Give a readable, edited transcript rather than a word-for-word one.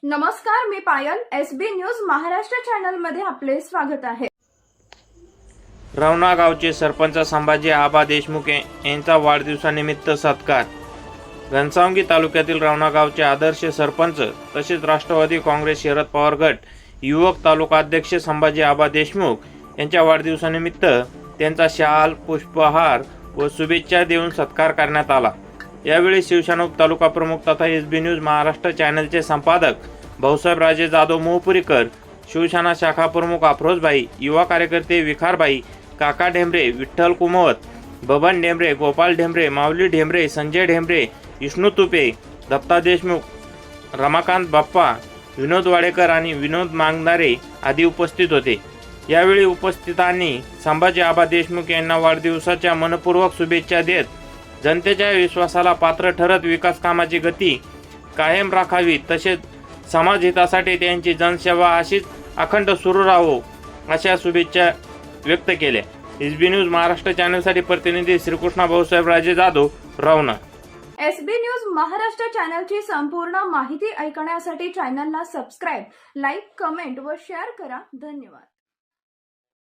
नमस्कार, मी पायल. SB news Maharashtra channel मध्ये आपले स्वागत आहे. रवणा गावचे सरपंच संभाजी आबा देशमुख यांचा वाढदिवसानिमित्त सत्कार. घनसावंगी तालुक्यातील रवणा गावचे आदर्श सरपंच तसेच राष्ट्रवादी काँग्रेस शरद पवार गट युवक तालुका अध्यक्ष संभाजी आबा देशमुख यांच्या वाढदिवसानिमित्त त्यांचा शाल, पुष्पहार व शुभेच्छा देऊन सत्कार करण्यात आला. यावेळी शिवसेना तालुका प्रमुख तथा एसबी न्यूज महाराष्ट्र चॅनलचे संपादक भाऊसाहेब राजे जाधव मोहपुरीकर, शिवसेना शाखा प्रमुख अफरोजभाई, युवा कार्यकर्ते विखारभाई, काका ढेंबरे, विठ्ठल कुमवत, बबन ढेंबरे, गोपाल ढेंबरे, माऊली ढेंबरे, संजय ढेंबरे, विष्णू तुपे, दत्ता देशमुख, रमाकांत बाप्पा, विनोद वाडेकर आणि विनोद मांगणारे आदी उपस्थित होते. यावेळी उपस्थितांनी संभाजी आबा देशमुख यांना वाढदिवसाच्या मनपूर्वक शुभेच्छा देत जनतेच्या विश्वासाला पात्र ठरत विकास कामाची गती कायम राखावी तसेच समाज हितासाठी त्यांची जनसेवा अशीच अखंड सुरू राहो अशा शुभेच्छा व्यक्त केल्या. एसबी न्यूज महाराष्ट्र चॅनलसाठी प्रतिनिधी श्रीकृष्णा भाऊसाहेब राजे जाधव, रवणा. एसबी न्यूज महाराष्ट्र चॅनलची संपूर्ण माहिती ऐकण्यासाठी चॅनलला सबस्क्राईब, लाईक, कमेंट व शेअर करा. धन्यवाद.